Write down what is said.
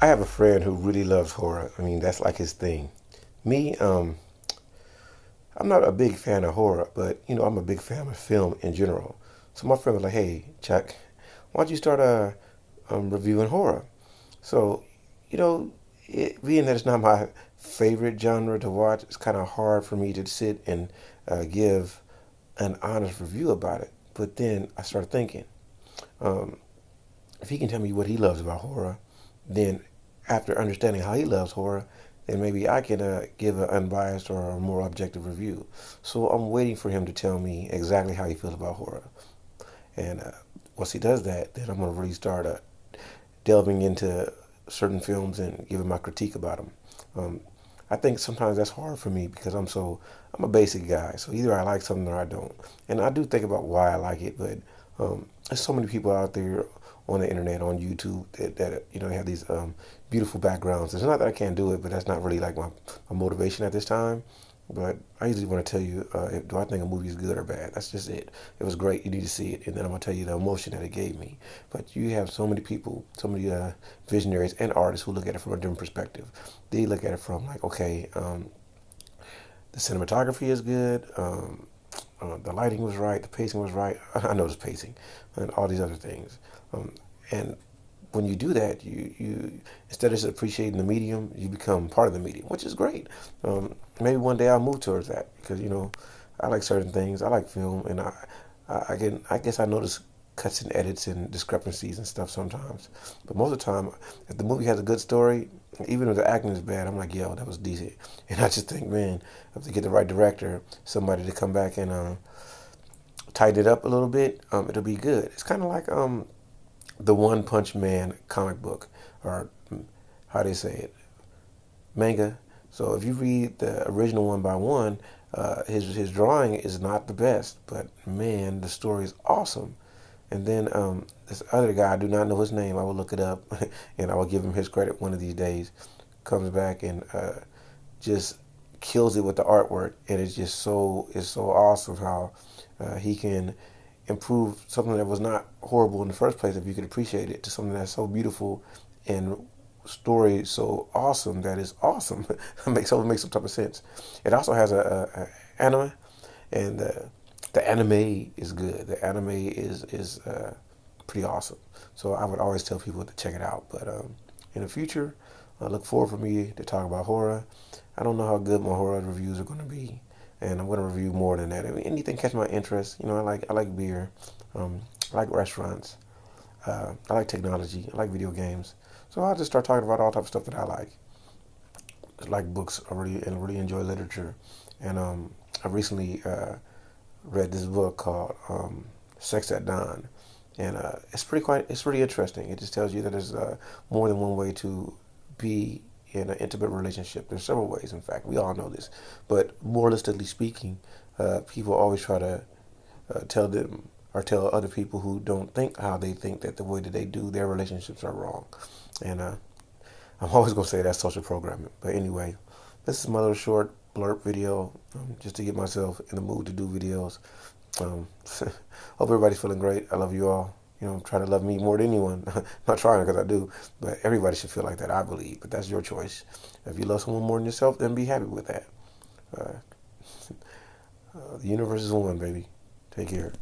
I have a friend who really loves horror. I mean, that's like his thing. Me, I'm not a big fan of horror, but I'm a big fan of film in general. So my friend was like, "Hey, Chuck, why don't you start reviewing horror?" So, you know, being that it's not my favorite genre to watch, it's kind of hard for me to sit and give an honest review about it. But then I started thinking, um, if he can tell me what he loves about horror, then after understanding how he loves horror, then maybe I can give an unbiased or a more objective review. So I'm waiting for him to tell me exactly how he feels about horror. And once he does that, then I'm going to really start delving into certain films and giving my critique about them. Um, I think sometimes that's hard for me because I'm a basic guy. So either I like something or I don't. And I do think about why I like it, but there's so many people out there on the internet, on YouTube, that have these beautiful backgrounds. It's not that I can't do it, but that's not really like my motivation at this time. But I usually want to tell you, do I think a movie is good or bad? That's just it. It was great. You need to see it, and then I'm gonna tell you the emotion that it gave me. But you have so many people, so many visionaries and artists who look at it from a different perspective. They look at it from like, okay, the cinematography is good, the lighting was right, the pacing was right. I know the pacing, and all these other things. And when you do that, you instead of just appreciating the medium, you become part of the medium, which is great. Maybe one day I'll move towards that because I like certain things. I like film, and I guess I notice cuts and edits and discrepancies and stuff sometimes. But most of the time, if the movie has a good story, even if the acting is bad, I'm like, yo, that was decent. And I just think, man, if they get the right director, somebody to come back and tighten it up a little bit, it'll be good. It's kind of like the One Punch Man comic book, or how they say it, manga. So if you read the original one by one, his drawing is not the best, but man, the story is awesome. And then this other guy, I do not know his name. I will look it up, and I will give him his credit one of these days. Comes back and just kills it with the artwork, and it's so awesome how he can improve something that was not horrible in the first place, if you could appreciate it, to something that's so beautiful and story so awesome that is awesome. Makes some type of sense. It also has a anime, and the anime is good. The anime is pretty awesome. So I would always tell people to check it out. But in the future, I look forward for me to talk about horror. I don't know how good my horror reviews are going to be, and I'm going to review more than that. I mean, anything catch my interest. I like beer, I like restaurants, I like technology, I like video games. So I'll just start talking about all type of stuff that I like. I like books. I really enjoy literature, and I recently read this book called Sex at Dawn, and it's pretty interesting. It just tells you that there's more than one way to be in an intimate relationship. There's several ways, in fact. We all know this, but moralistically speaking, people always try to tell them or tell other people who don't think how they think that the way that they do their relationships are wrong. And I'm always gonna say that's social programming. But anyway, this is my little short blurb video, just to get myself in the mood to do videos. Um, Hope everybody's feeling great. I love you all. Try to love me more than anyone. Not trying because I do, but everybody should feel like that, I believe. But that's your choice. If you love someone more than yourself, then be happy with that. The universe is one, baby. Take care.